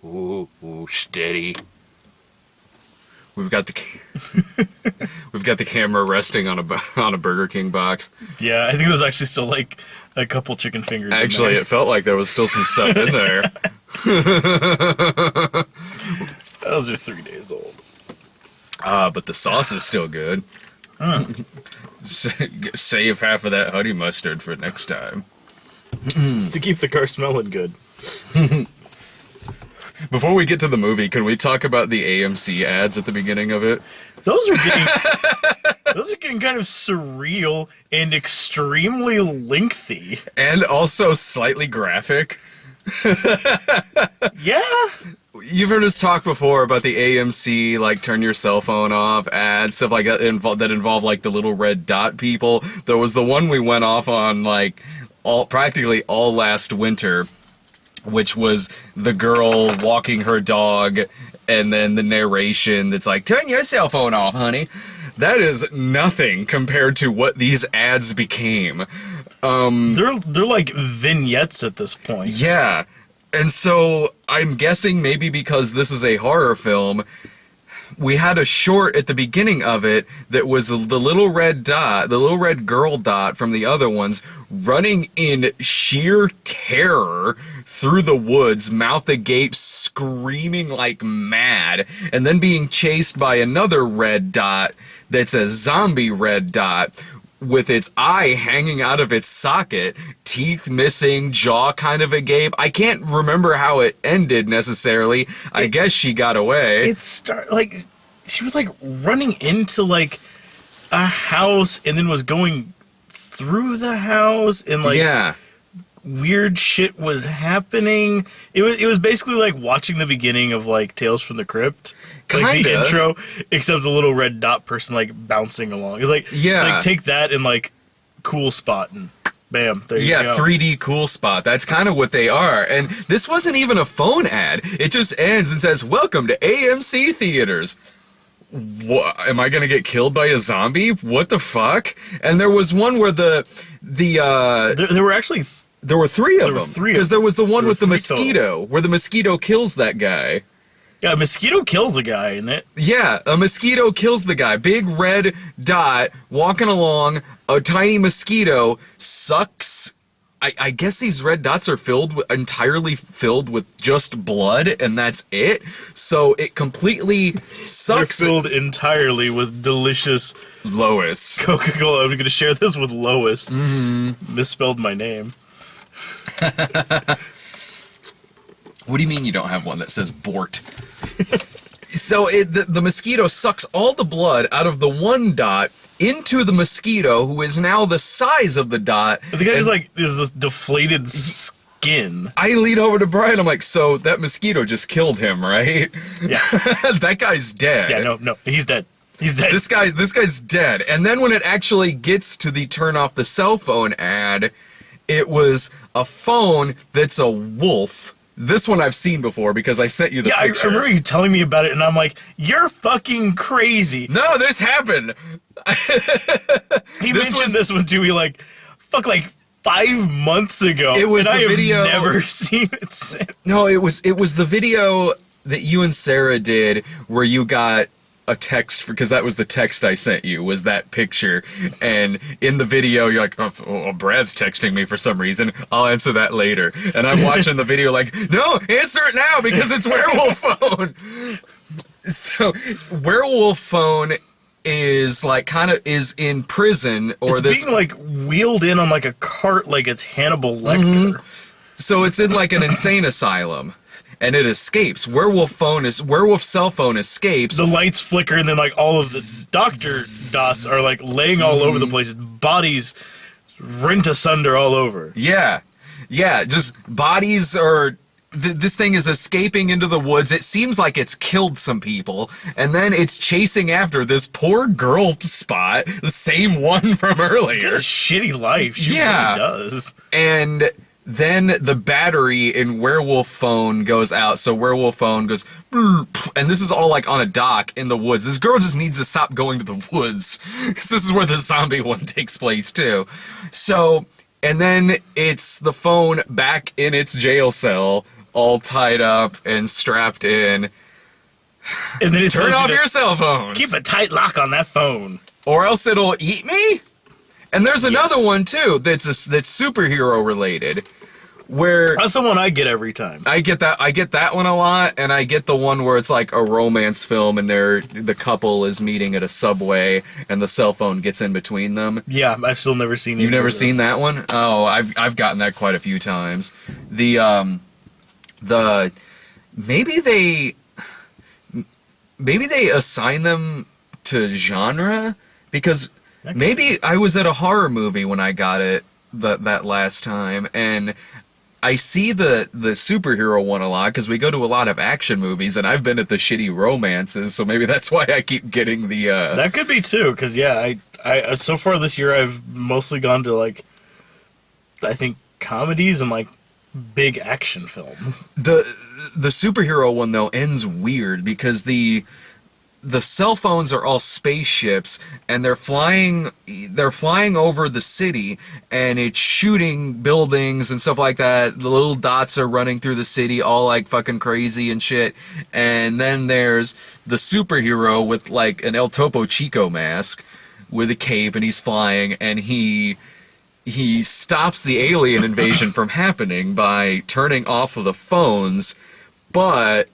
Ooh, steady. We've got the camera resting on a Burger King box. Yeah, I think there's actually still like a couple chicken fingers. Actually, it felt like there was still some stuff in there. Those are 3 days old. But the sauce is still good. Save half of that honey mustard for next time. It's to keep the car smelling good. Before we get to the movie, can we talk about the AMC ads at the beginning of it? Those are getting kind of surreal and extremely lengthy. And also slightly graphic. Yeah. You've heard us talk before about the AMC, like, turn your cell phone off ads, stuff like that, that involve, like, the little red dot people. There was the one we went off on, like, practically all last winter, which was the girl walking her dog, and then the narration that's like, turn your cell phone off, honey. That is nothing compared to what these ads became. They're like vignettes at this point. Yeah. And so I'm guessing maybe because this is a horror film, we had a short at the beginning of it that was the little red dot, the little red girl dot from the other ones, running in sheer terror through the woods, mouth agape, screaming like mad, and then being chased by another red dot that's a zombie red dot with its eye hanging out of its socket, teeth missing, jaw kind of agape. I can't remember how it ended necessarily. I guess she got away. She was like running into like a house and then was going through the house and like weird shit was happening. It was basically like watching the beginning of like Tales from the Crypt. Kinda. Like the intro, except the little red dot person like bouncing along. It's like, like take that and like cool spot and bam, there you go. 3D cool spot. That's kind of what they are. And this wasn't even a phone ad. It just ends and says, welcome to AMC theaters. What, am I gonna get killed by a zombie? What the fuck? And there was one where there were actually there were three of them. Because there was the one with the mosquito, where the mosquito kills that guy. Yeah, a mosquito kills a guy in it. Yeah, a mosquito kills the guy. Big red dot walking along, a tiny mosquito sucks. I guess these red dots are entirely filled with just blood, and that's it. So it completely sucks. They're filled entirely with delicious Lois. Coca-Cola. I'm going to share this with Lois. Misspelled my name. What do you mean you don't have one that says Bort? So the mosquito sucks all the blood out of the one dot into the mosquito, who is now the size of the dot. But the guy is like, there's this deflated skin. I lean over to Brian, I'm like, so that mosquito just killed him, right? Yeah. That guy's dead. Yeah, no, he's dead. He's dead. This guy's dead. And then when it actually gets to the turn off the cell phone ad, it was a phone that's a wolf. This one I've seen before because I sent you the picture. I remember you telling me about it, and I'm like, you're fucking crazy. No, this happened. He mentioned this one to me like 5 months ago. It was and the video. I have never seen it since. No, it was the video that you and Sarah did where you got a text, because that was the text I sent you, was that picture. And in the video, you're like, oh, Brad's texting me for some reason. I'll answer that later. And I'm watching the video like, no, answer it now because it's Werewolf Phone. So, Werewolf Phone is like is in prison, or it's being like wheeled in on like a cart like it's Hannibal Lecter. So it's in like an insane asylum. And it escapes. Werewolf cell phone escapes. The lights flicker, and then like all of the doctor dots are like laying all over the place. Bodies rent asunder all over. Yeah, just bodies are. This thing is escaping into the woods. It seems like it's killed some people, and then it's chasing after this poor girl Spot, the same one from earlier. She's got a shitty life. She really does. And then the battery in Werewolf Phone goes out, so Werewolf Phone goes, and this is all like on a dock in the woods. This girl just needs to stop going to the woods, because this is where the zombie one takes place too. So, and then it's the phone back in its jail cell, all tied up and strapped in. And then it Turn tells off you your cell phones. keep a tight lock on that phone. Or else it'll eat me? And there's another one, too, that's superhero related. Where that's the one I get every time. I get that one a lot, and I get the one where it's like a romance film and the couple is meeting at a Subway and the cell phone gets in between them. Yeah, I've still never seen it. You've never seen that one? Oh, I've gotten that quite a few times. Maybe they assign them to genre, because maybe I was at a horror movie when I got it that last time, and I see the superhero one a lot because we go to a lot of action movies, and I've been at the shitty romances, so maybe that's why I keep getting the. That could be too, because I so far this year I've mostly gone to like, I think comedies and like big action films. The superhero one though ends weird because the cell phones are all spaceships, and they're flying over the city, and it's shooting buildings and stuff like that. The little dots are running through the city all like fucking crazy and shit. And then there's the superhero with like an El Topo Chico mask with a cape, and he's flying, and he stops the alien invasion from happening by turning off of the phones, but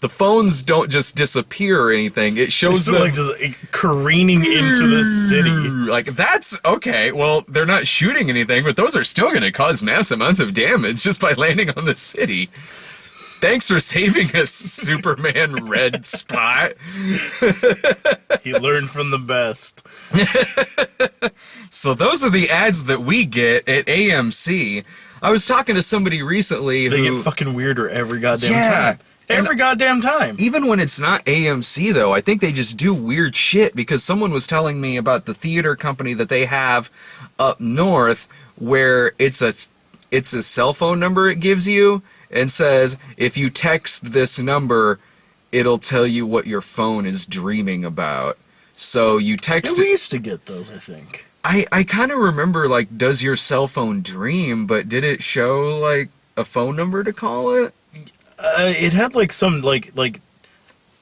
the phones don't just disappear or anything. It shows them like just careening into the city. Like, that's okay. Well, they're not shooting anything, but those are still going to cause mass amounts of damage just by landing on the city. Thanks for saving us, Superman Red Spot. He learned from the best. So those are the ads that we get at AMC. I was talking to somebody recently They who... get fucking weirder every goddamn time. Every goddamn time. Even when it's not AMC, though, I think they just do weird shit, because someone was telling me about the theater company that they have up north, where it's a cell phone number it gives you, and says, if you text this number, it'll tell you what your phone is dreaming about. So you text we used to get those, I think. I kind of remember, like, does your cell phone dream, but did it show, like, a phone number to call it? It had like some like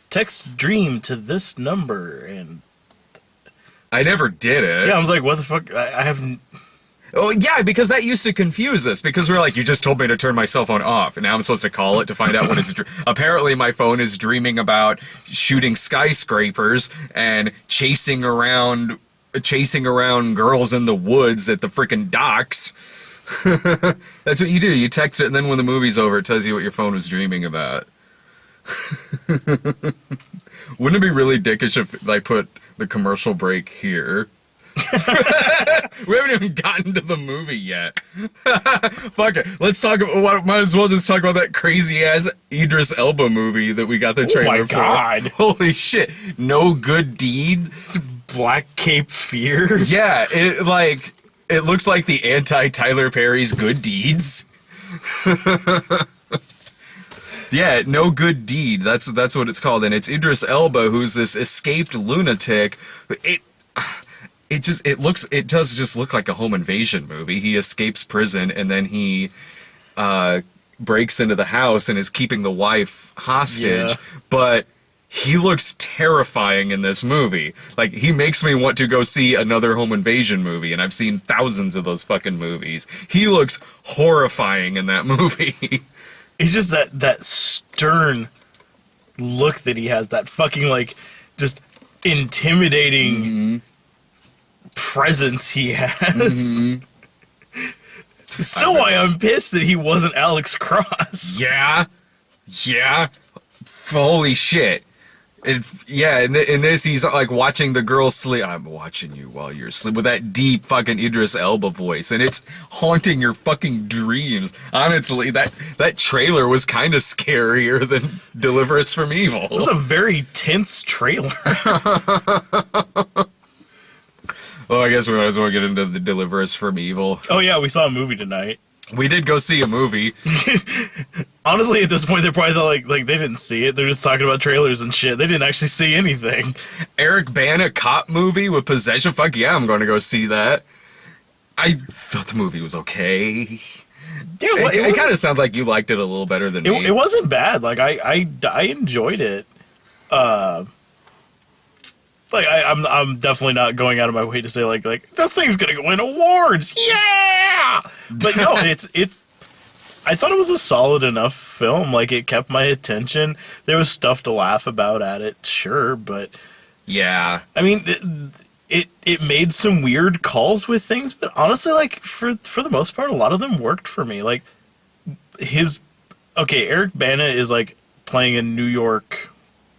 text dream to this number, and I never did it. Yeah, I was like, what the fuck? I haven't. Oh yeah, because that used to confuse us, because we're like, you just told me to turn my cell phone off, and now I'm supposed to call it to find out what it's. Apparently, my phone is dreaming about shooting skyscrapers and chasing around girls in the woods at the frickin' docks. That's what you do. You text it, and then when the movie's over, it tells you what your phone was dreaming about. Wouldn't it be really dickish if I put the commercial break here? We haven't even gotten to the movie yet. Fuck it. Let's talk about. Might as well just talk about that crazy ass Idris Elba movie that we got the trailer for. Oh my god! Holy shit! No Good Deed. Black Cape Fear. Yeah, it looks like the anti-Tyler Perry's Good Deeds. Yeah, No Good Deed. That's what it's called, and it's Idris Elba, who's this escaped lunatic. It does just look like a home invasion movie. He escapes prison, and then he breaks into the house and is keeping the wife hostage. Yeah. But he looks terrifying in this movie. Like, he makes me want to go see another home invasion movie, and I've seen thousands of those fucking movies. He looks horrifying in that movie. It's just that stern look that he has, that fucking, like, just intimidating presence he has. Still why I'm pissed that he wasn't Alex Cross. Yeah. Holy shit. In this, he's like watching the girl sleep. I'm watching you while you're asleep, with that deep fucking Idris Elba voice, and it's haunting your fucking dreams. Honestly, that trailer was kind of scarier than Deliver Us from Evil. It was a very tense trailer. Well, I guess we might as well get into the Deliver Us from Evil. Oh yeah, we saw a movie tonight. We did go see a movie. Honestly, at this point, they're probably like they didn't see it. They're just talking about trailers and shit. They didn't actually see anything. Eric Bana cop movie with possession. Fuck yeah, I'm going to go see that. I thought the movie was okay. It kind of sounds like you liked it a little better than me. It wasn't bad. Like I enjoyed it. I'm definitely not going out of my way to say like this thing's gonna win awards. Yeah, but no, it's. I thought it was a solid enough film. Like it kept my attention. There was stuff to laugh about at it, sure, but yeah. I mean, it made some weird calls with things, but honestly, like for the most part, a lot of them worked for me. Like Eric Bana is like playing a New York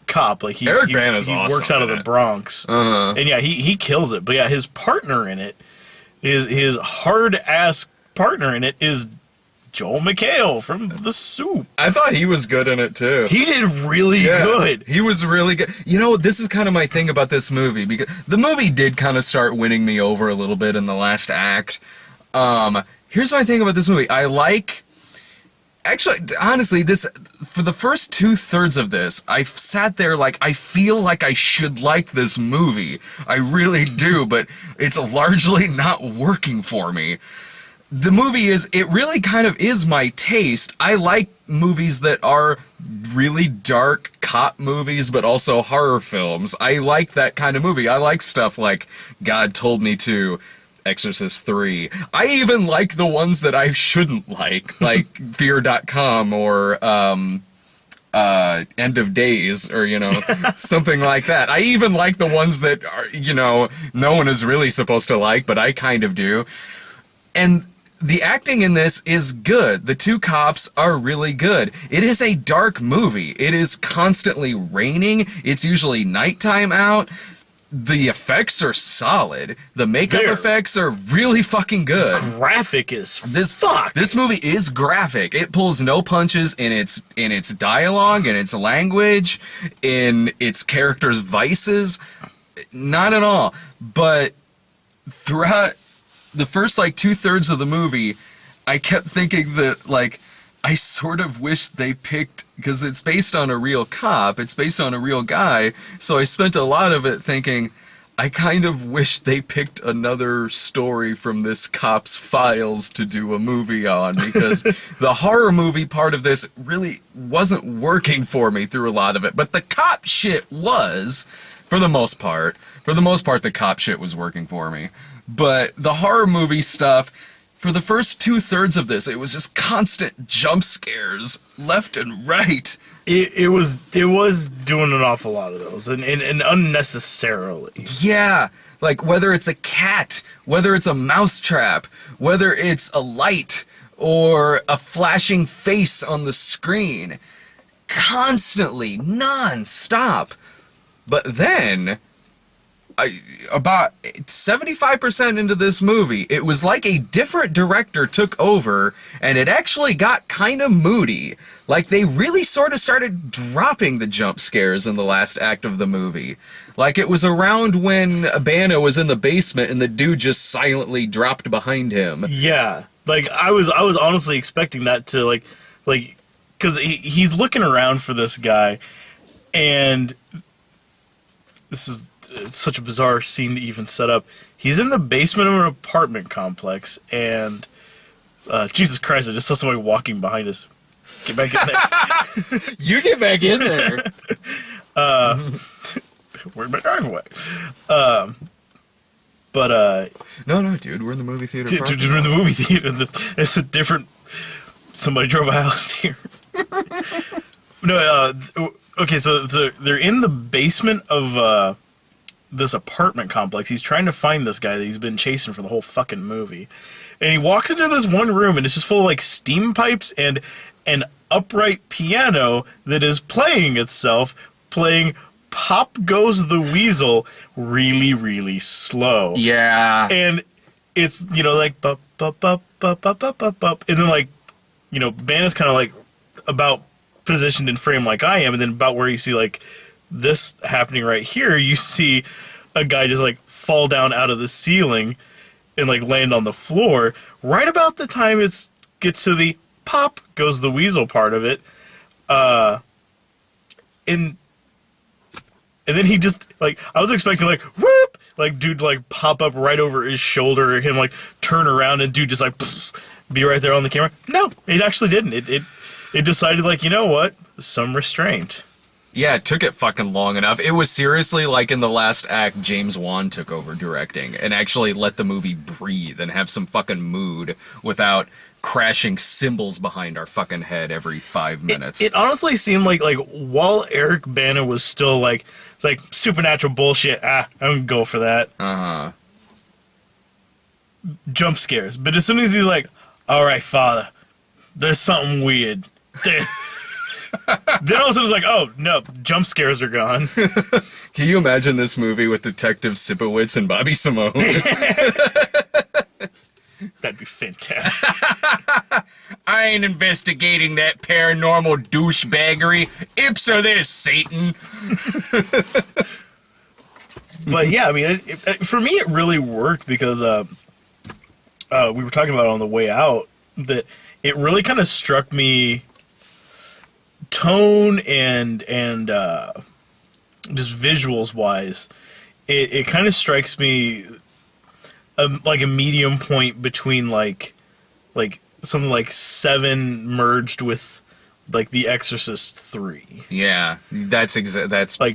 cop. Like Eric Bana's he awesome works out of the Bronx, and yeah, he kills it. But yeah, his partner in it his hard ass partner in it is Joel McHale from The Soup. I thought he was good in it too. He did really good. He was really good. You know, this is kind of my thing about this movie, because the movie did kind of start winning me over a little bit in the last act. Here's my thing about this movie. Actually, honestly, for the first 2/3 of this, I sat there like, I feel like I should like this movie. I really do, but it's largely not working for me. The movie it really kind of is my taste. I like movies that are really dark cop movies, but also horror films. I like that kind of movie. I like stuff like God Told Me To, Exorcist 3. I even like the ones that I shouldn't like Fear.com or End of Days, or, something like that. I even like the ones that are, no one is really supposed to like, but I kind of do. And the acting in this is good. The two cops are really good. It is a dark movie. It is constantly raining. It's usually nighttime out. The effects are solid. The makeup effects are really fucking good. Graphic as fuck. This movie is graphic. It pulls no punches in its dialogue, in its language, in its characters' vices. Not at all. But throughout the first 2/3 of the movie, I kept thinking that I sort of wish they picked, because it's based on a real cop, it's based on a real guy, so I spent a lot of it thinking, I kind of wish they picked another story from this cop's files to do a movie on, because the horror movie part of this really wasn't working for me through a lot of it, but the cop shit was, for the most part. For the most part, the cop shit was working for me. But the horror movie stuff, for the first 2/3 of this, it was just constant jump scares left and right. It was doing an awful lot of those, and unnecessarily. Yeah, whether it's a cat, whether it's a mousetrap, whether it's a light or a flashing face on the screen, constantly, non-stop. But then, about 75% into this movie, it was like a different director took over, and it actually got kind of moody. They really sort of started dropping the jump scares in the last act of the movie. It was around when Bana was in the basement and the dude just silently dropped behind him. Yeah. I was honestly expecting that to, because he's looking around for this guy, and it's such a bizarre scene to even set up. He's in the basement of an apartment complex, and Jesus Christ, I just saw somebody walking behind us. Get back in there. You get back in there. Where's my driveway? No, dude, we're in the movie theater. Dude, we're in the movie theater. It's a different. Somebody drove a house here. No, okay, so they're in the basement of this apartment complex. He's trying to find this guy that he's been chasing for the whole fucking movie. And he walks into this one room, and it's just full of steam pipes and an upright piano that is playing itself, playing Pop Goes the Weasel really, really slow. Yeah. And it's, bup, bup, bup, bup, bup, bup, bup, bup. And then, Bana's kind of about positioned in frame like I am, and then about where you see this happening right here, you see a guy just fall down out of the ceiling and land on the floor. Right about the time it gets to the Pop Goes the Weasel part of it, and then he just I was expecting whoop, dude pop up right over his shoulder, or him turn around and dude just be right there on the camera. No, it actually didn't. It decided, like, you know what? Some restraint. Yeah, it took it fucking long enough. It was seriously like in the last act, James Wan took over directing and actually let the movie breathe and have some fucking mood without crashing cymbals behind our fucking head every 5 minutes. It honestly seemed like while Eric Bana was still like, it's like supernatural bullshit. I'm gonna go for that. Jump scares. But as soon as he's like, all right, Father, there's something weird. Then all of a sudden it's like, oh, no, jump scares are gone. Can you imagine this movie with Detective Sipowicz and Bobby Simone? That'd be fantastic. I ain't investigating that paranormal douchebaggery. Ips are this, Satan. But yeah, I mean, for me, it really worked because we were talking about it on the way out that it really kind of struck me tone and just visuals wise. It kind of strikes me like a medium point between like something like Seven merged with like The Exorcist 3. Yeah, that's like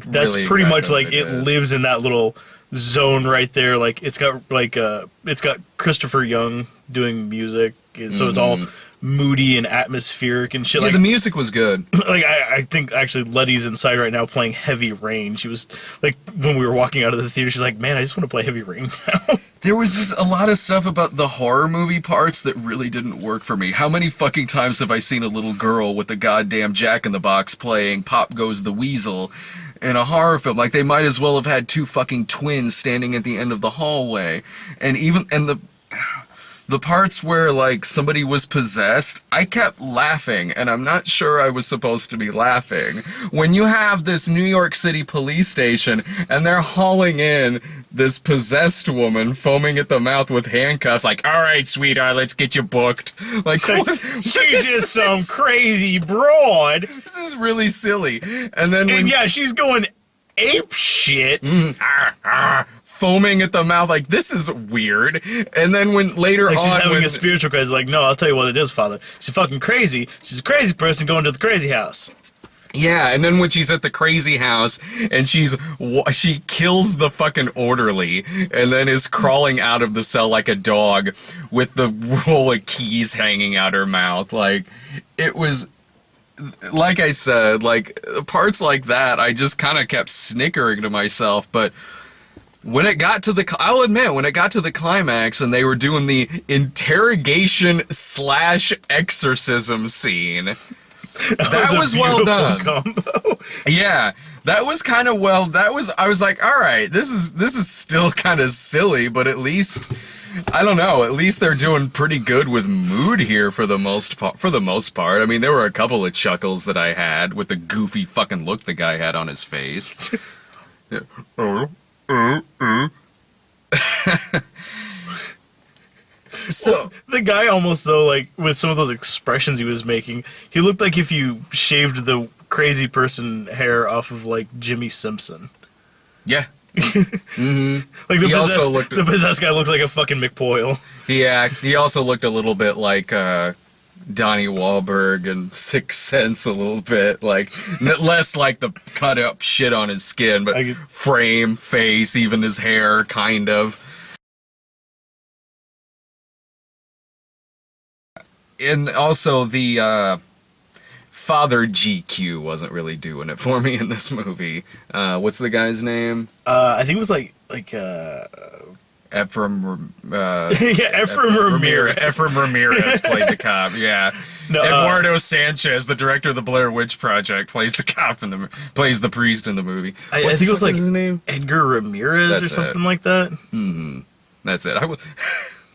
that's really pretty exactly much like what it is. lives in that little zone right there. Like it's got Christopher Young doing music, so it's all moody and atmospheric and shit. Yeah, like the music was good. like I think actually Letty's inside right now playing Heavy Rain. She was like, when we were walking out of the theater, she's like, man, I just want to play Heavy Rain now. There was just a lot of stuff about the horror movie parts that really didn't work for me. How many fucking times have I seen a little girl with a goddamn Jack-in-the-Box playing Pop Goes the Weasel in a horror film? Like, they might as well have had two fucking twins standing at the end of the hallway. And the parts where, like, somebody was possessed, I kept laughing, and I'm not sure I was supposed to be laughing. When you have this New York City police station, and they're hauling in this possessed woman, foaming at the mouth with handcuffs, like, all right, sweetheart, let's get you booked. Like, what She's is just some this? crazy broad. This is really silly. And then when... And yeah, she's going ape shit. Foaming at the mouth, like, this is weird. And then when later Like on, she's having when, a spiritual crisis. Like, no, I'll tell you what it is, Father. She's fucking crazy. She's a crazy person going to the crazy house. yeah, and then when she's at the crazy house and she kills the fucking orderly and then is crawling out of the cell like a dog with the roll of keys hanging out her mouth. Like, it was, like I said, like, parts like that, I just kind of kept snickering to myself. But when it got to I'll admit, when it got to the climax and they were doing the interrogation/exorcism scene, that was well done. Combo. Yeah, that was kind of well. I was like, all right, this is still kind of silly, but at least, I don't know, at least they're doing pretty good with mood here for the most part. I mean, there were a couple of chuckles that I had with the goofy fucking look the guy had on his face. So The guy almost, though, like, with some of those expressions he was making, he looked like if you shaved the crazy person hair off of, like, Jimmy Simpson. yeah. Mm-hmm. Like, the the possessed guy looks like a fucking McPoyle. He also looked a little bit like Donnie Wahlberg and Sixth Sense a little bit, like less like the cut up shit on his skin, but frame, face, even his hair, kind of. And also the Father GQ wasn't really doing it for me in this movie. What's the guy's name? I think it was like Ephraim. Ephraim Ramirez. Ephraim Ramirez played the cop. Yeah. No, Eduardo Sanchez, the director of the Blair Witch Project, plays the cop plays the priest in the movie. I think it was like his name? Edgar Ramirez. That's or something like that. Mm-hmm. That's it. I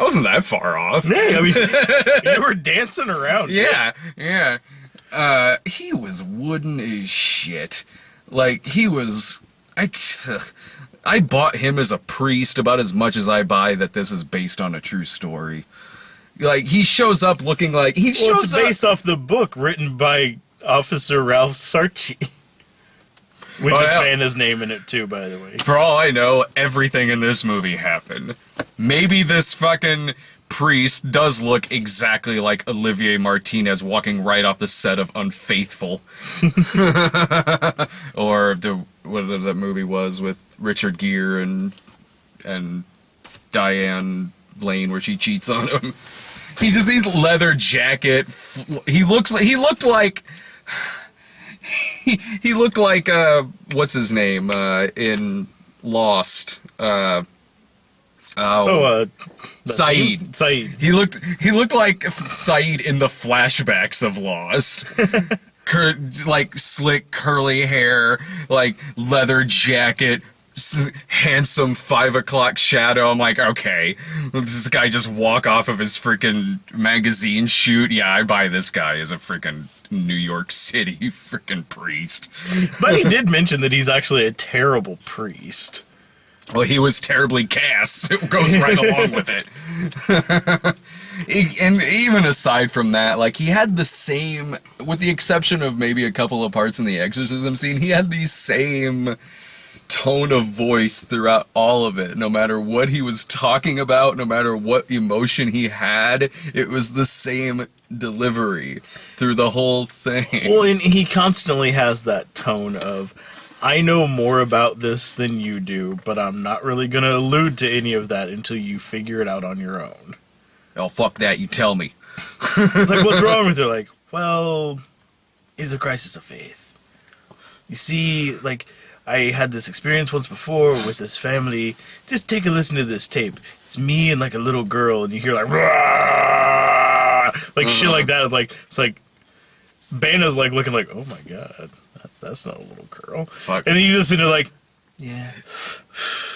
wasn't that far off. Yeah, I mean, you were dancing around. Yeah, yeah. He was wooden as shit. Like, he was... I bought him as a priest about as much as I buy that this is based on a true story. Like, he shows up looking like... It's based off the book written by Officer Ralph Sarchi. Which is playing his name in it, too, by the way. For all I know, everything in this movie happened. Maybe this fucking priest does look exactly like Olivier Martinez walking right off the set of Unfaithful. Or whatever that movie was with Richard Gere and Diane Lane where she cheats on him. He's leather jacket. He looked like what's his name in Lost? Saeed. Saeed. He looked like Saeed in the flashbacks of Lost. Like slick curly hair, like leather jacket, handsome 5 o'clock shadow. I'm like, okay, does this guy just walk off of his freaking magazine shoot? Yeah, I buy this guy as a freaking New York City freaking priest. But he did mention that he's actually a terrible priest. Well, he was terribly cast, so it goes right along with it. And even aside from that, like, he had the same, with the exception of maybe a couple of parts in the exorcism scene, he had the same tone of voice throughout all of it. No matter what he was talking about, no matter what emotion he had, it was the same delivery through the whole thing. Well, and he constantly has that tone of, I know more about this than you do, but I'm not really going to allude to any of that until you figure it out on your own. Oh, fuck that, you tell me. It's like, what's wrong with it? Like, well, it's a crisis of faith. You see, like, I had this experience once before with this family. Just take a listen to this tape. It's me and, like, a little girl, and you hear, like, rah! Like, shit like that. Like, it's like, Banna's, like, looking like, oh, my God. That's not a little girl. Fuck. And then you just sit there like, yeah.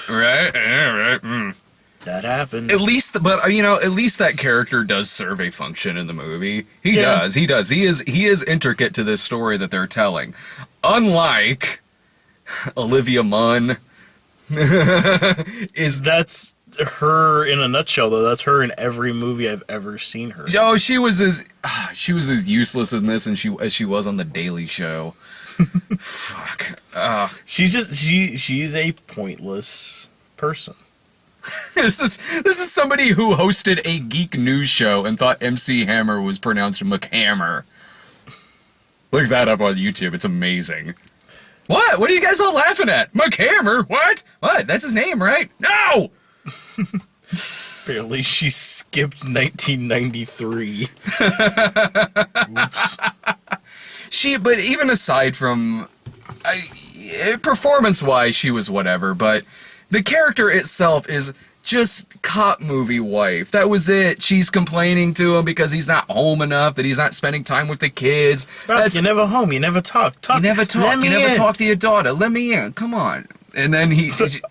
Right? Mm. That happened. At least that character does serve a function in the movie. He does. He is intricate to this story that they're telling. Unlike Olivia Munn. That's her in a nutshell, though. That's her in every movie I've ever seen her. Oh, she was as useless in this as she was on The Daily Show. Fuck. She's a pointless person. This is somebody who hosted a geek news show and thought MC Hammer was pronounced McHammer. Look that up on YouTube. It's amazing. What? What are you guys all laughing at? McHammer? What? What? That's his name, right? No! Apparently she skipped 1993. Oops. But even aside from performance-wise, she was whatever, but the character itself is just cop movie wife. That was it. She's complaining to him because he's not home enough, that he's not spending time with the kids. You're never home. You never talk. You never talk. You never talk to your daughter. Let me in. Come on. And then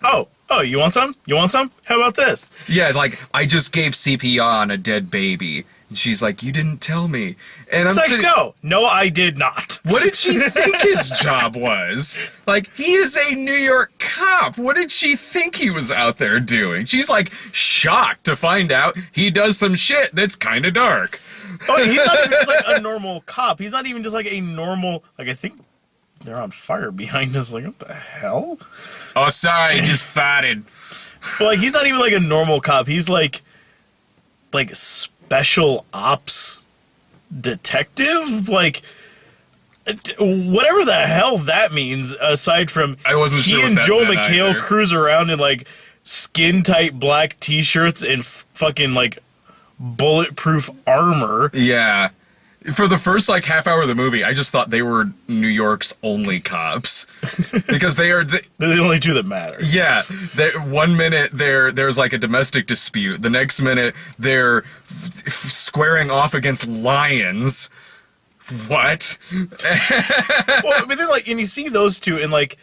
Oh, you want some? You want some? How about this? Yeah, it's like, I just gave CPR on a dead baby. And she's like, you didn't tell me. And I'm like, no, I did not. What did she think his job was? Like, he is a New York cop. What did she think he was out there doing? She's like shocked to find out he does some shit that's kind of dark. Oh, he's not even just like a normal cop. He's not even just like a normal, like, I think they're on fire behind us. Like, what the hell? Oh, sorry, just farted. But like, he's not even like a normal cop. He's like special ops detective, like whatever the hell that means. Aside from, I wasn't sure. He and Joel McHale cruise around in like skin tight black t-shirts and fucking like bulletproof armor. Yeah. For the first like half hour of the movie, I just thought they were New York's only cops because they're the only two that matter. Yeah, 1 minute there's like a domestic dispute. The next minute they're squaring off against lions. What? Well, but then like, and you see those two, and like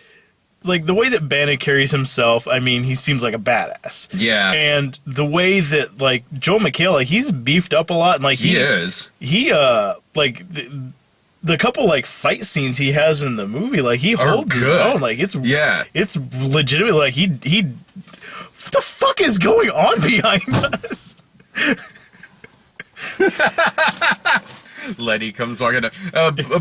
the way that Banna carries himself, I mean, he seems like a badass. Yeah. And the way that, like, Joel McHale, like, he's beefed up a lot, and, like, he is. He, like, the couple, like, fight scenes he has in the movie, like, he holds his own. Like, it's legitimate. Like, he, what the fuck is going on behind us? Letty comes walking up.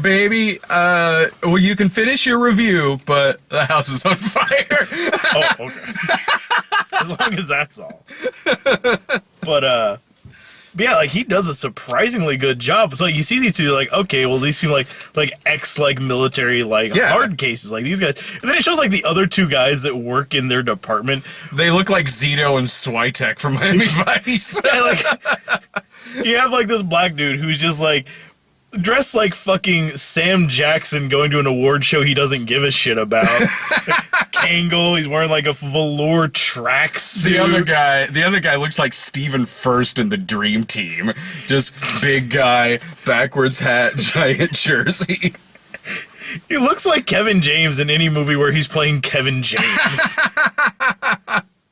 Baby, well, you can finish your review, but the house is on fire. Oh, okay. As long as that's all. But, But yeah, like, he does a surprisingly good job. So, like, you see these two, you're like, okay, well, these seem like military, hard cases, like, these guys. And then it shows, like, the other two guys that work in their department. They look like Zito and Switek from Miami Vice. You have, like, this black dude who's just, like, dressed like fucking Sam Jackson going to an award show he doesn't give a shit about. Kangol, he's wearing like a velour tracksuit. The other guy looks like Stephen First in the Dream Team. Just big guy, backwards hat, giant jersey. He looks like Kevin James in any movie where he's playing Kevin James.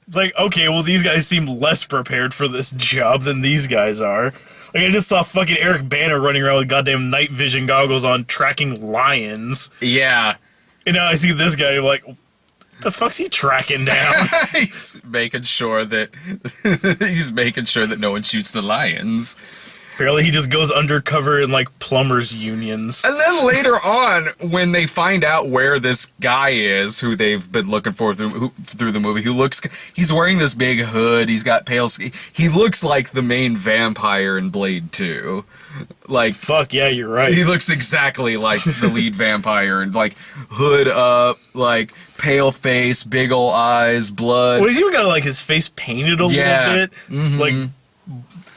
It's like, okay, well, these guys seem less prepared for this job than these guys are. Like, I just saw fucking Eric Bana running around with goddamn night vision goggles on, tracking lions. Yeah. And now I see this guy, like, what the fuck's he tracking down? He's making sure that no one shoots the lions. Apparently he just goes undercover in, like, plumbers unions. And then later on, when they find out where this guy is, who they've been looking for through the movie, he's wearing this big hood, he's got pale skin. He looks like the main vampire in Blade 2. Like, fuck yeah, you're right. He looks exactly like the lead vampire, and like hood up, like pale face, big ol' eyes, blood. Well, he's even got like his face painted a little bit,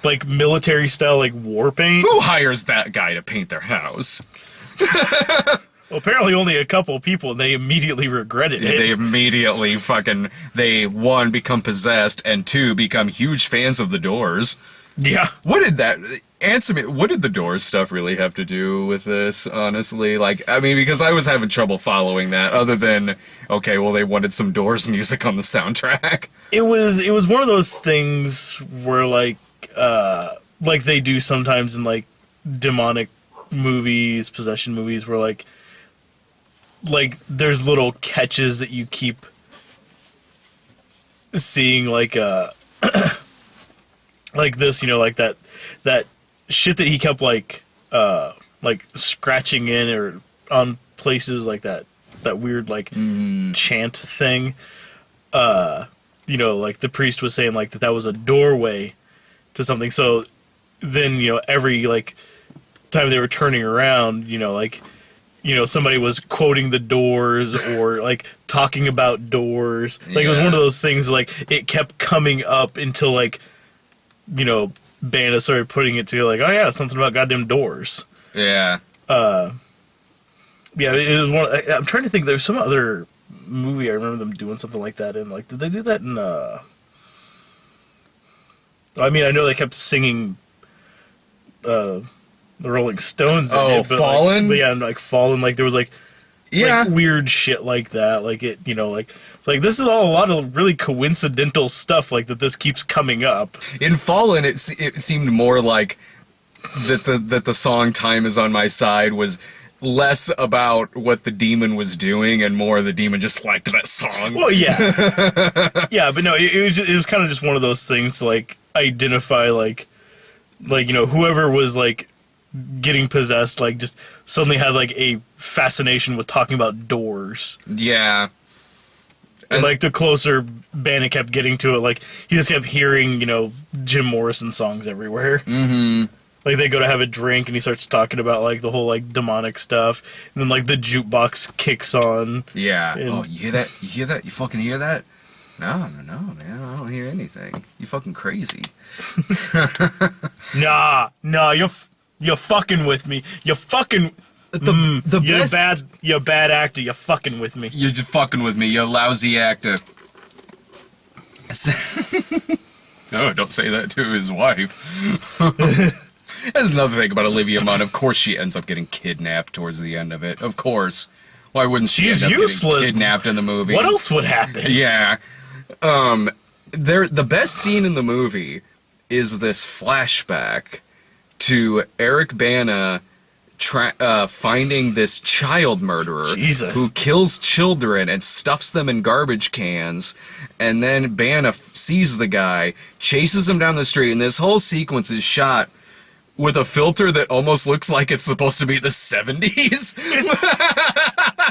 like military style, like war paint. Who hires that guy to paint their house? Well, apparently only a couple people, and they immediately regretted it. They immediately one, become possessed, and two, become huge fans of the Doors. Yeah. What did the Doors stuff really have to do with this, honestly? Like, I mean, because I was having trouble following that, other than, okay, well, they wanted some Doors music on the soundtrack. It was one of those things where, like they do sometimes in, like, demonic movies, possession movies, where, like, there's little catches that you keep seeing, like like this, you know, like that shit that he kept like scratching in or on places, like that weird like chant thing. You know, like the priest was saying like that was a doorway to something. So then, you know, every like time they were turning around, you know, like, you know, somebody was quoting the Doors or like talking about Doors. Like, it was one of those things, like, it kept coming up until, like, you know, Banda started putting it to, like, oh yeah, something about goddamn Doors. Yeah. Yeah, it was one. I'm trying to think. There's some other movie I remember them doing something like that in. Like, did they do that in? I mean, I know they kept singing the Rolling Stones. Oh, Fallen. Like, yeah, and like Fallen. Like there was like weird shit like that. Like it, you know, like this is all a lot of really coincidental stuff. Like that, this keeps coming up. In Fallen, it seemed more like that the song "Time Is on My Side" was less about what the demon was doing and more the demon just liked that song. Well, yeah. Yeah, but no, it was kind of just one of those things to, like, identify, like, you know, whoever was, like, getting possessed, like, just suddenly had, like, a fascination with talking about Doors. Yeah. And, like, the closer Bannon kept getting to it, like, he just kept hearing, you know, Jim Morrison songs everywhere. Mm-hmm. Like, they go to have a drink, and he starts talking about, like, the whole, like, demonic stuff. And then, like, the jukebox kicks on. Yeah. Oh, you hear that? You hear that? You fucking hear that? No, man. I don't hear anything. You fucking crazy. Nah, you're fucking with me. You're fucking... You're a bad actor. You're fucking with me. You're just fucking with me. You're a lousy actor. No, don't say that to his wife. That's another thing about Olivia Munn. Of course she ends up getting kidnapped towards the end of it. Of course. Why wouldn't she end up getting kidnapped in the movie? What else would happen? Yeah. The best scene in the movie is this flashback to Eric Bana finding this child murderer who kills children and stuffs them in garbage cans, and then Bana sees the guy, chases him down the street, and this whole sequence is shot with a filter that almost looks like it's supposed to be the 70s.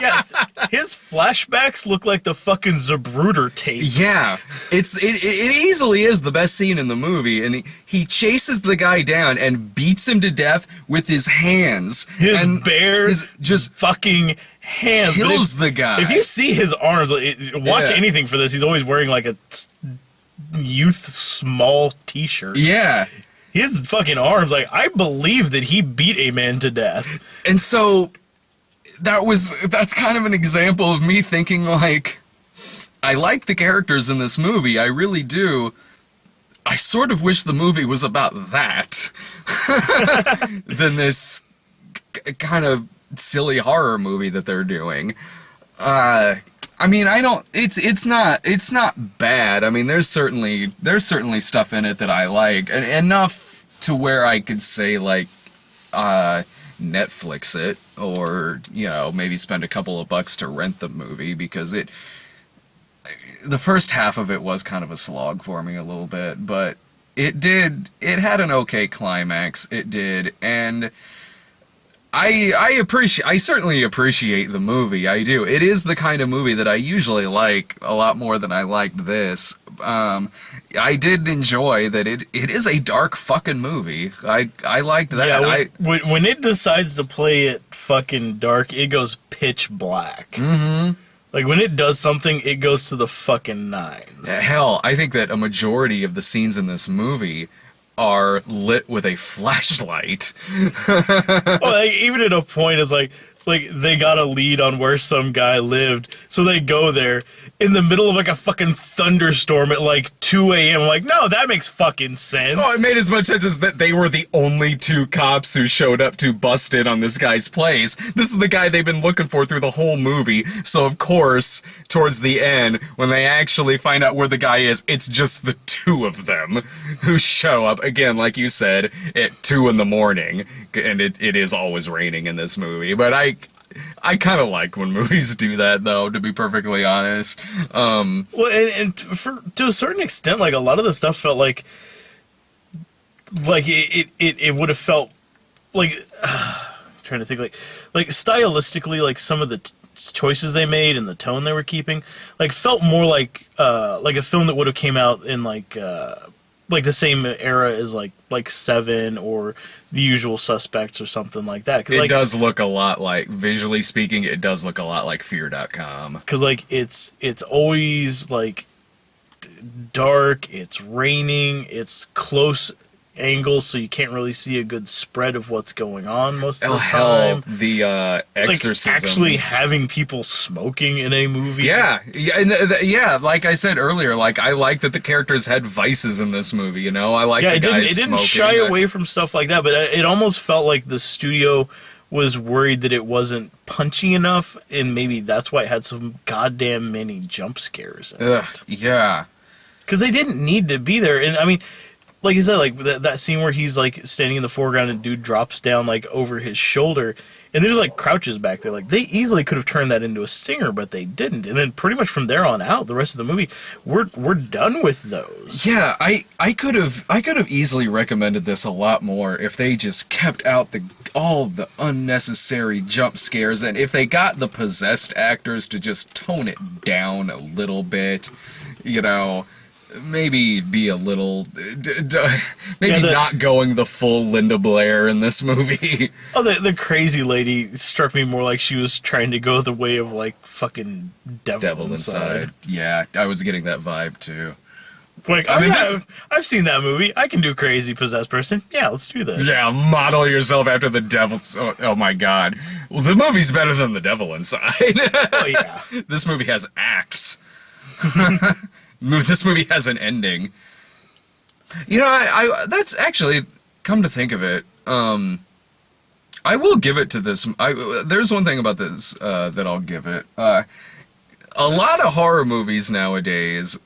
Yeah, his flashbacks look like the fucking Zapruder tape. Yeah, it easily is the best scene in the movie, and he chases the guy down and beats him to death with his hands. His and bare just fucking hands. Kills the guy. If you see his arms, watch anything for this. He's always wearing like a youth small t-shirt. Yeah. His fucking arms, like, I believe that he beat a man to death. And so that's kind of an example of me thinking, like, I like the characters in this movie, I really do. I sort of wish the movie was about that than this kind of silly horror movie that they're doing. I mean, it's not bad. I mean, there's certainly stuff in it that I like, and enough to where I could say, like, Netflix it, or, you know, maybe spend a couple of bucks to rent the movie, because the first half of it was kind of a slog for me a little bit, but it had an okay climax, it did, and I certainly appreciate the movie, I do. It is the kind of movie that I usually like a lot more than I liked this. I did enjoy that it is a dark fucking movie. I liked that. Yeah, when it decides to play it fucking dark, it goes pitch black. Mm-hmm. Like, when it does something, it goes to the fucking nines. Hell, I think that a majority of the scenes in this movie are lit with a flashlight. Well, like, even at a point, it's like they got a lead on where some guy lived, so they go there in the middle of like a fucking thunderstorm at like 2 a.m. Like, no, that makes fucking sense. Oh, it made as much sense as that they were the only two cops who showed up to bust in on this guy's place. This is the guy they've been looking for through the whole movie. So, of course, towards the end, when they actually find out where the guy is, it's just the two of them who show up, again, like you said, at 2 in the morning. And it is always raining in this movie. But I kind of like when movies do that, though, to be perfectly honest. Well, and to a certain extent, like, a lot of the stuff felt like it would have felt like I'm trying to think, like stylistically, like some of the choices they made and the tone they were keeping, like, felt more like a film that would have came out in like the same era as like Seven or The Usual Suspects or something like that. 'Cause, it does look a lot like, visually speaking, it does look a lot like Fear.com. Because, like, it's always, like, dark, it's raining, it's close angles, so you can't really see a good spread of what's going on most of the time. The exorcism. Like, actually having people smoking in a movie. Yeah, like I said earlier, like, I like that the characters had vices in this movie, you know? I like the guys smoking. It didn't shy away from stuff like that, but it almost felt like the studio was worried that it wasn't punchy enough, and maybe that's why it had some goddamn many jump scares in it. Yeah. Because they didn't need to be there, and I mean, like you said, like that scene where he's like standing in the foreground and dude drops down like over his shoulder, and there's like crouches back there. Like, they easily could have turned that into a stinger, but they didn't. And then pretty much from there on out, the rest of the movie, we're done with those. Yeah, I could have easily recommended this a lot more if they just kept out all the unnecessary jump scares, and if they got the possessed actors to just tone it down a little bit, you know. Maybe be a little, not going the full Linda Blair in this movie. Oh, the crazy lady struck me more like she was trying to go the way of, like, fucking Devil Inside. Yeah, I was getting that vibe too. Like, I mean, I've seen that movie. I can do crazy possessed person. Yeah, let's do this. Yeah, model yourself after the devil. Oh my god. Well, the movie's better than The Devil Inside. Oh, yeah. This movie has acts. This movie has an ending. You know, I that's actually, come to think of it, I will give it to this. There's one thing about this that I'll give it. A lot of horror movies nowadays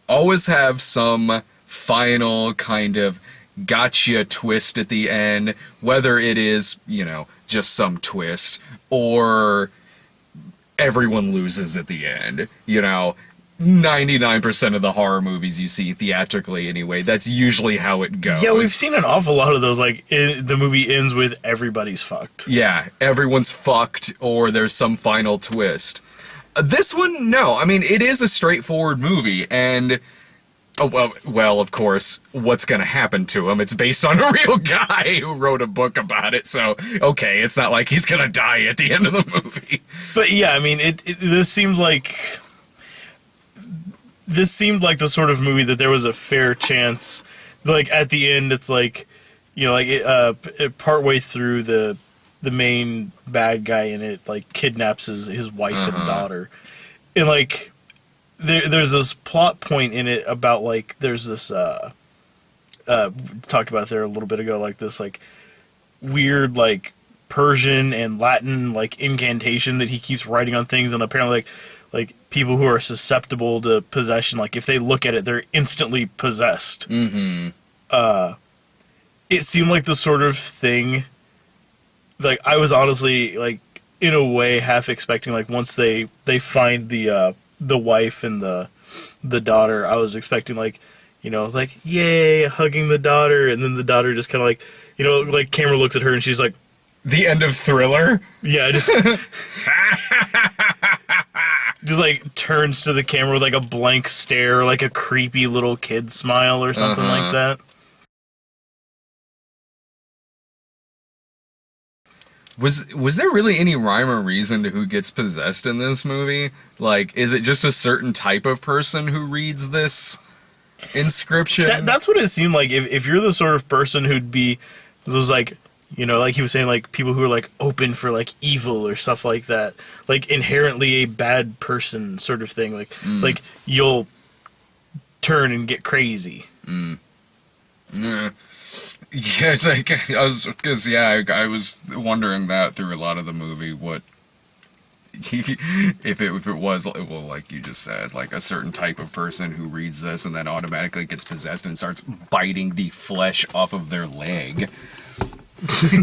always have some final kind of gotcha twist at the end, whether it is, you know, just some twist, or everyone loses at the end, you know. 99% of the horror movies you see theatrically anyway. That's usually how it goes. Yeah, we've seen an awful lot of those, like, the movie ends with everybody's fucked. Yeah, everyone's fucked, or there's some final twist. This one, no. I mean, it is a straightforward movie, and... Oh, well, of course, what's gonna happen to him? It's based on a real guy who wrote a book about it, so, okay, it's not like he's gonna die at the end of the movie. But yeah, I mean, this seems like... This seemed like the sort of movie that there was a fair chance, like, at the end, it's like, you know, like, partway through the main bad guy in it, like, kidnaps his wife and daughter. And, like... There's this plot point in it about, like, there's this, talked about there a little bit ago, like, this, like, weird, like, Persian and Latin, like, incantation that he keeps writing on things, and apparently, like people who are susceptible to possession, like, if they look at it, they're instantly possessed. Mm-hmm. It seemed like the sort of thing, like, I was honestly, like, in a way half expecting, like, once they find the wife and the daughter, I was expecting, like, you know, like, yay, hugging the daughter, and then the daughter just kind of, like, you know, like, camera looks at her and she's like, the end of Thriller? Yeah, just just, like, turns to the camera with, like, a blank stare, like a creepy little kid smile or something like that. Was there really any rhyme or reason to who gets possessed in this movie? Like, is it just a certain type of person who reads this inscription? That's what it seemed like. If you're the sort of person who'd be those, like, you know, like he was saying, like, people who are, like, open for, like, evil or stuff like that, like, inherently a bad person sort of thing, like you'll turn and get crazy. Yeah, it's like, I was wondering that through a lot of the movie, what if it was, well, like you just said, like a certain type of person who reads this and then automatically gets possessed and starts biting the flesh off of their leg,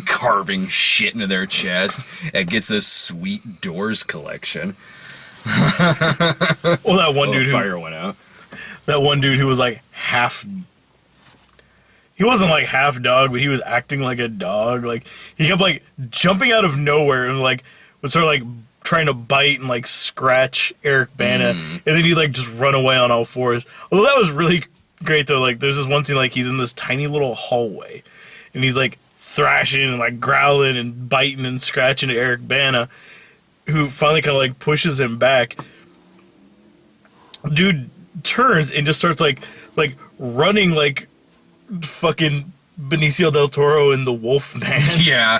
carving shit into their chest, and gets a sweet Doors collection. Well, that one dude fire went out. That one dude who was, like, half... He wasn't, like, half dog, but he was acting like a dog. Like, he kept, like, jumping out of nowhere and, like, was sort of, like, trying to bite and, like, scratch Eric Bana. And then he'd, like, just run away on all fours. Although that was really great, though. Like, there's this one scene, like, he's in this tiny little hallway. And he's, like, thrashing and, like, growling and biting and scratching at Eric Bana, who finally kind of, like, pushes him back. Dude turns and just starts, like running, like, fucking Benicio del Toro in The Wolfman. Yeah.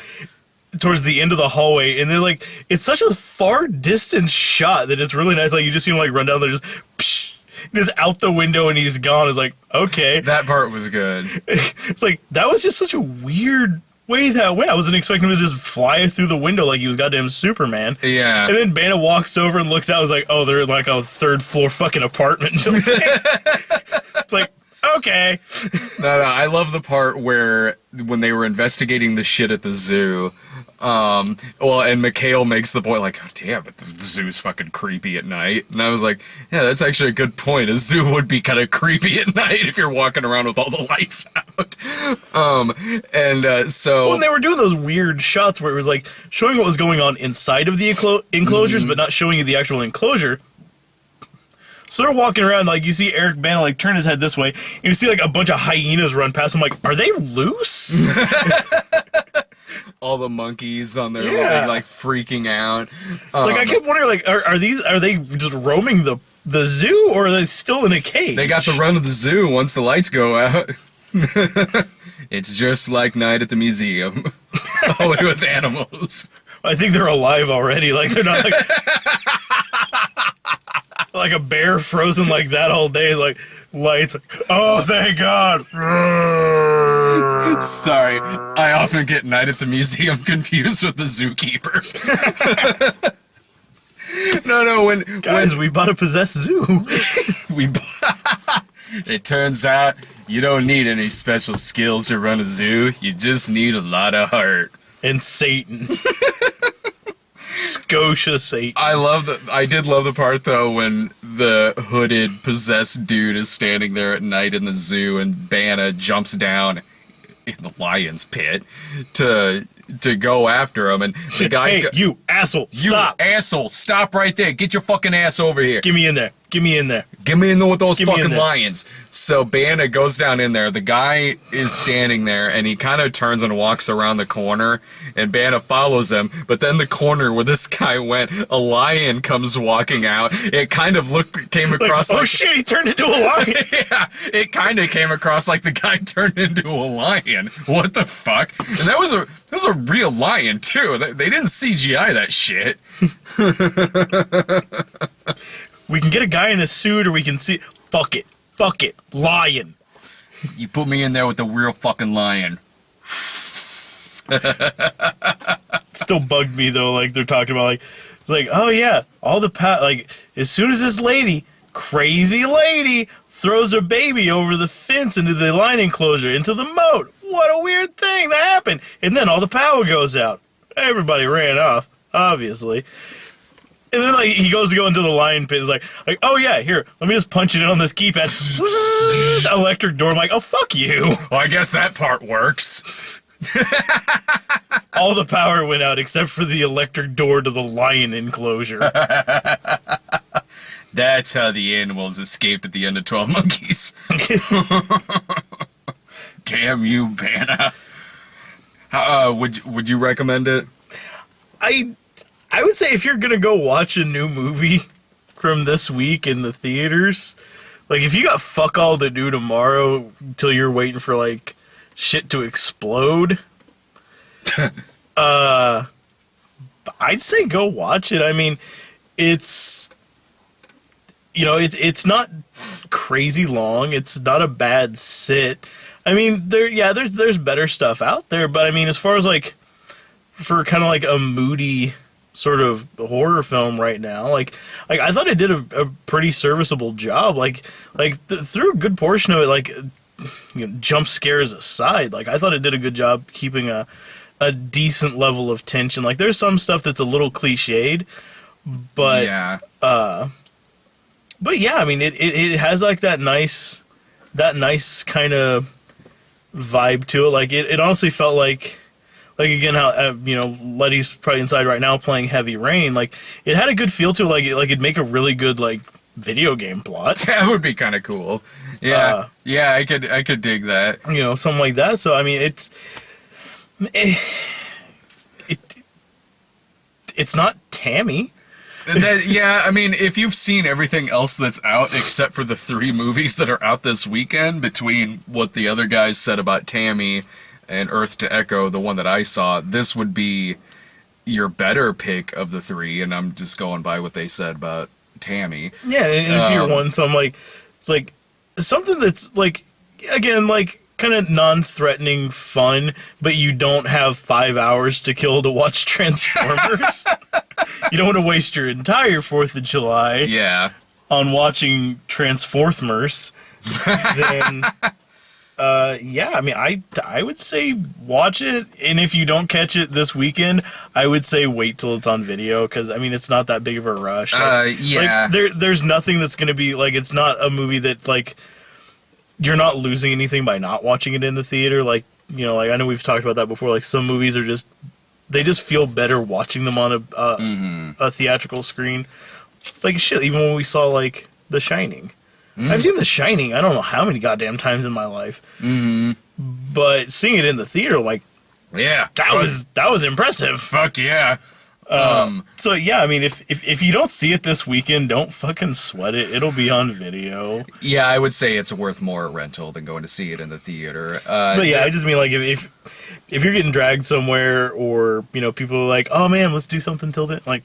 Towards the end of the hallway, and then, like, it's such a far distance shot that it's really nice. Like, you just see him, like, run down there, just psh, just out the window, and he's gone. It's like, okay, that part was good. It's like, that was just such a weird way that went. I wasn't expecting him to just fly through the window like he was goddamn Superman. Yeah. And then Bana walks over and looks out. And was like, oh, they're in, like, a third floor fucking apartment. It's like, okay. No, I love the part where when they were investigating the shit at the zoo, well, and Mikhail makes the point, like, oh, damn, but the zoo's fucking creepy at night. And I was like, yeah, that's actually a good point. A zoo would be kind of creepy at night if you're walking around with all the lights out. So... Well, they were doing those weird shots where it was, like, showing what was going on inside of the enclosures, but not showing you the actual enclosure. So they're walking around, like, you see Eric Bana, like, turn his head this way, and you see, like, a bunch of hyenas run past him, like, are they loose? All the monkeys on their leg, like, freaking out. Like, I kept wondering, like, are they just roaming the zoo, or are they still in a cage? They got the run of the zoo once the lights go out. It's just like Night at the Museum. Only with animals. I think they're alive already, like, they're not, like... like a bear frozen like that all day, like, lights. Oh, thank God. Sorry, I often get Night at the Museum confused with the zookeeper. Guys, we bought a possessed zoo. It turns out you don't need any special skills to run a zoo. You just need a lot of heart. And Satan. Scotia Satan. I did love the part though when the hooded possessed dude is standing there at night in the zoo and Banna jumps down in the lion's pit to go after him, and the guy, hey, you asshole, stop! You asshole, stop right there! Get your fucking ass over here! Get me in there! Get me in there! Get me in there with those fucking lions! So Banna goes down in there. The guy is standing there, and he kind of turns and walks around the corner, and Banna follows him. But then the corner where this guy went, a lion comes walking out. It kind of came across like, oh shit, he turned into a lion! Yeah, it kind of came across like the guy turned into a lion. What the fuck? And that was a real lion too. They didn't CGI that shit. We can get a guy in a suit, or we can see. Fuck it, lion. You put me in there with the real fucking lion. Still bugged me though. Like they're talking about it's like, oh yeah, all the like as soon as this crazy lady throws her baby over the fence into the lion enclosure, into the moat. What a weird thing that happened. And then all the power goes out. Everybody ran off, obviously. And then he goes to go into the lion pit. It's like, oh yeah, here, let me just punch it in on this keypad. Electric door. I'm like, oh fuck you. Well, I guess that part works. All the power went out except for the electric door to the lion enclosure. That's how the animals escaped at the end of 12 Monkeys. Damn you, Banna. Would you recommend it? I would say if you're gonna go watch a new movie from this week in the theaters, like if you got fuck all to do tomorrow till you're waiting for shit to explode, I'd say go watch it. I mean, it's not crazy long. It's not a bad sit. I mean, there's better stuff out there, but I mean, as far as for kind of a moody sort of horror film right now, I thought it did a pretty serviceable job. Through a good portion of it, jump scares aside, I thought it did a good job keeping a decent level of tension. There's some stuff that's a little cliched, but yeah. But yeah, I mean, it has that nice kind of vibe to it. It honestly felt like again, how Letty's probably inside right now playing Heavy Rain. It had a good feel to it. It'd make a really good video game plot. That would be kind of cool. Yeah, yeah, I could dig that. Something like that. So I mean, it's not Tammy. Yeah, I mean, if you've seen everything else that's out except for the 3 movies that are out this weekend, between what the other guys said about Tammy and Earth to Echo, the one that I saw, this would be your better pick of the 3, and I'm just going by what they said about Tammy. Yeah, and if you're one, so it's something that's again, kind of non-threatening fun, but you don't have 5 hours to kill to watch Transformers. You don't want to waste your entire 4th of July on watching Transformers. Then yeah, I mean, I would say watch it, and if you don't catch it this weekend, I would say wait till it's on video, because I mean, it's not that big of a rush. Yeah. There's nothing that's gonna be it's not a movie that you're not losing anything by not watching it in the theater. I know we've talked about that before. Some movies are they just feel better watching them on a theatrical screen. Shit, even when we saw The Shining. I've seen The Shining I don't know how many goddamn times in my life. But seeing it in the theater, yeah, that was impressive. Fuck yeah. So yeah, I mean, if you don't see it this weekend, don't fucking sweat it. It'll be on video. Yeah, I would say it's worth more a rental than going to see it in the theater. But yeah, I just mean if you're getting dragged somewhere, or people are like, oh man, let's do something till then, fuck,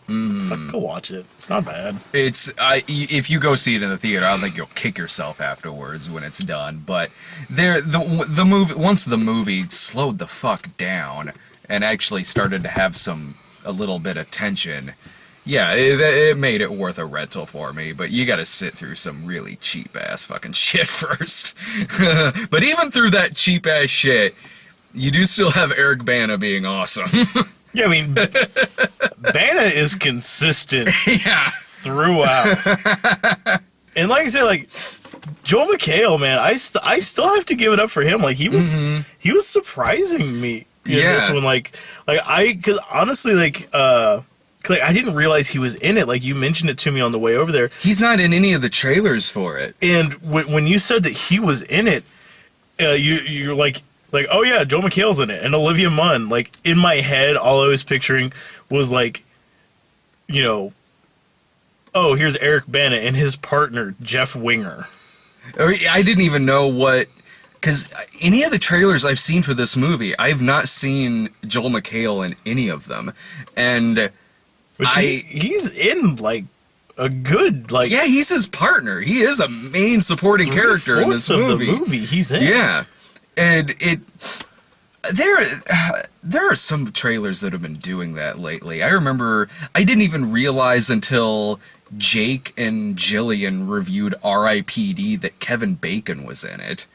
go watch it. It's not bad. If you go see it in the theater, I don't think you'll kick yourself afterwards when it's done. But the movie, once the movie slowed the fuck down and actually started to have a little bit of tension, yeah, it made it worth a rental for me. But you gotta sit through some really cheap ass fucking shit first. But even through that cheap ass shit, you do still have Eric Bana being awesome. Yeah, I mean, Bana is consistent Yeah. throughout. And like I said, like, Joel McHale, man, I still have to give it up for him. Like, he was surprising me in this one. Because honestly, I didn't realize he was in it. Like, you mentioned it to me on the way over there. He's not in any of the trailers for it. And when you said that he was in it, you're like, oh yeah, Joel McHale's in it, and Olivia Munn. Like, in my head, all I was picturing was like, you know, oh, here's Eric Bana and his partner Jeff Winger. I didn't even know what, because any of the trailers I've seen for this movie, I've not seen Joel McHale in any of them, and he's in like a good yeah, he's his partner. He is a main supporting character in this movie. Of the movie he's in. Yeah, and there are some trailers that have been doing that lately. I remember I didn't even realize until Jake and Jillian reviewed R.I.P.D. that Kevin Bacon was in it.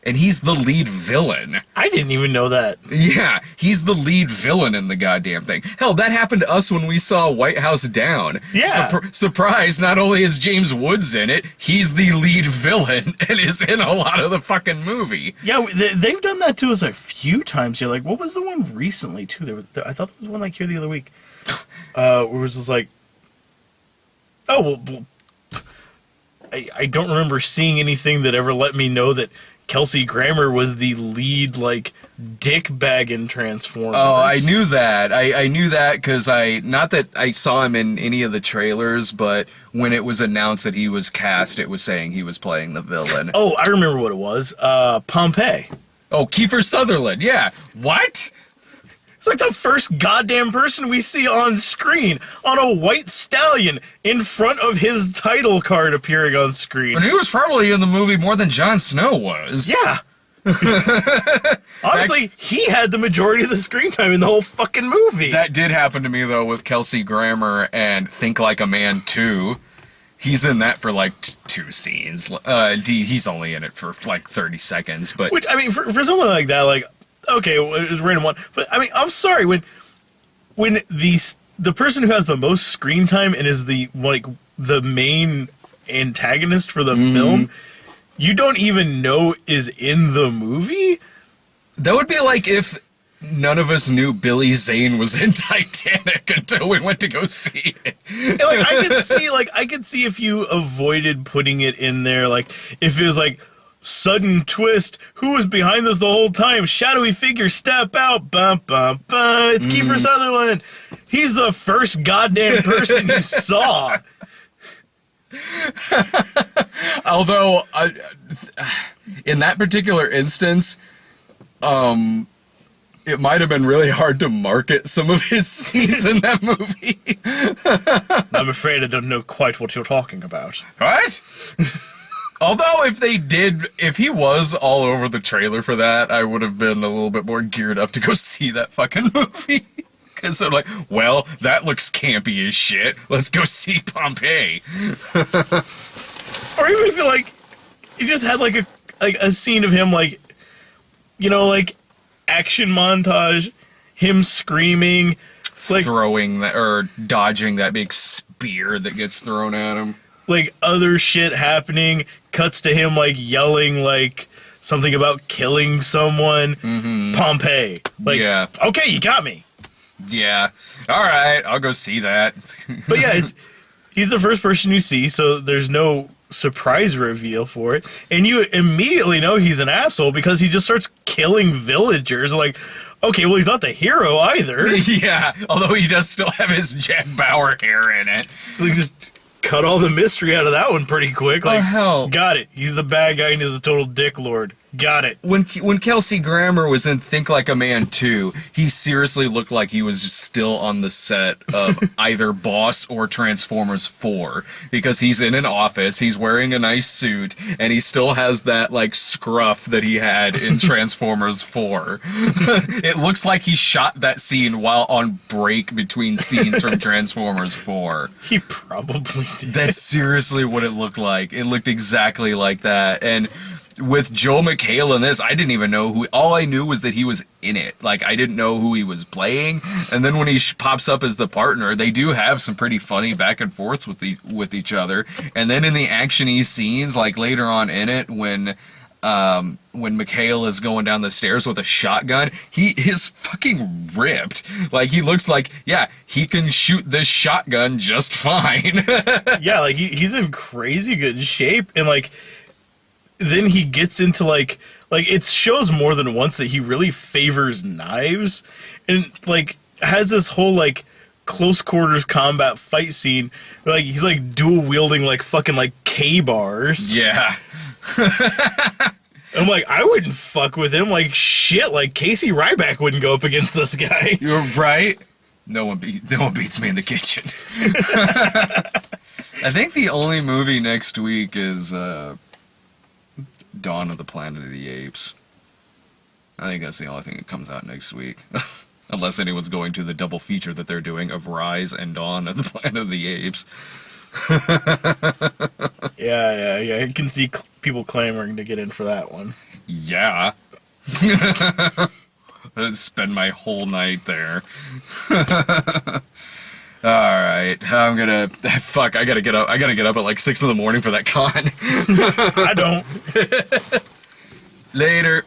And he's the lead villain. I didn't even know that. Yeah, he's the lead villain in the goddamn thing. Hell, that happened to us when we saw White House Down. Yeah. Surprise, not only is James Woods in it, he's the lead villain and is in a lot of the fucking movie. Yeah, they've done that to us a few times. You're like, what was the one recently, too? I thought there was one like here the other week. Where it was just like, oh, well I don't remember seeing anything that ever let me know that Kelsey Grammer was the lead, like, dickbag in Transformers. Oh, I knew that. I knew that because not that I saw him in any of the trailers, but when it was announced that he was cast, it was saying he was playing the villain. Oh, I remember what it was. Pompeii. Oh, Kiefer Sutherland, yeah. What? It's like the first goddamn person we see on screen on a white stallion in front of his title card appearing on screen. And he was probably in the movie more than Jon Snow was. Yeah. Honestly, he had the majority of the screen time in the whole fucking movie. That did happen to me, though, with Kelsey Grammer and Think Like a Man 2. He's in that for, like, 2 scenes. He's only in it for, like, 30 seconds, but... Which, I mean, for something like that, like... Okay, it was a random one, but I mean, I'm sorry, when the person who has the most screen time and is the main antagonist for the film, you don't even know is in the movie? That would be like if none of us knew Billy Zane was in Titanic until we went to go see it. And, I could see if you avoided putting it in there, like if it was like sudden twist. Who was behind this the whole time? Shadowy figure, step out. Bum, bum, bum. It's Kiefer Sutherland. He's the first goddamn person you saw. Although, in that particular instance, it might have been really hard to market some of his scenes in that movie. I'm afraid I don't know quite what you're talking about. What? Although, if he was all over the trailer for that, I would have been a little bit more geared up to go see that fucking movie. Because I'm like, well, that looks campy as shit. Let's go see Pompeii. Or even if you just had like a scene of him, like, you know, like action montage, him screaming, like throwing that or dodging that big spear that gets thrown at him. Like other shit happening, cuts to him like yelling like something about killing someone. Pompeii. Like, yeah. Okay, you got me. Yeah. All right, I'll go see that. But yeah, he's the first person you see, so there's no surprise reveal for it, and you immediately know he's an asshole because he just starts killing villagers. Like, okay, well, he's not the hero either. Yeah, although he does still have his Jack Bauer hair in it. So he just cut all the mystery out of that one pretty quick. Like, hell. Got it. He's the bad guy and he's a total dick lord. Got it. When Kelsey Grammer was in Think Like a Man 2, he seriously looked like he was just still on the set of either Boss or Transformers 4, because he's in an office, he's wearing a nice suit, and he still has that, like, scruff that he had in Transformers 4. It looks like he shot that scene while on break between scenes from Transformers 4. He probably did. That's seriously what it looked like. It looked exactly like that, and with Joel McHale in this, I didn't even know who. All I knew was that he was in it. Like, I didn't know who he was playing. And then when he pops up as the partner, they do have some pretty funny back and forths with each other. And then in the actiony scenes, like later on in it, when McHale is going down the stairs with a shotgun, he is fucking ripped. Like, he looks like, yeah, he can shoot this shotgun just fine. Yeah, like he's in crazy good shape, and like then he gets into like it shows more than once that he really favors knives, and like has this whole like close quarters combat fight scene where, like, he's like dual wielding like fucking like K-bars. Yeah. I'm like, I wouldn't fuck with him. Like, shit, like Casey Ryback wouldn't go up against this guy. You're right. No one beats me in the kitchen. I think the only movie next week is Dawn of the Planet of the Apes. I think that's the only thing that comes out next week. Unless anyone's going to the double feature that they're doing of Rise and Dawn of the Planet of the Apes. Yeah. I can see people clamoring to get in for that one. Yeah. I'd spend my whole night there. Alright, I gotta get up at like 6 in the morning for that con. I don't. Later.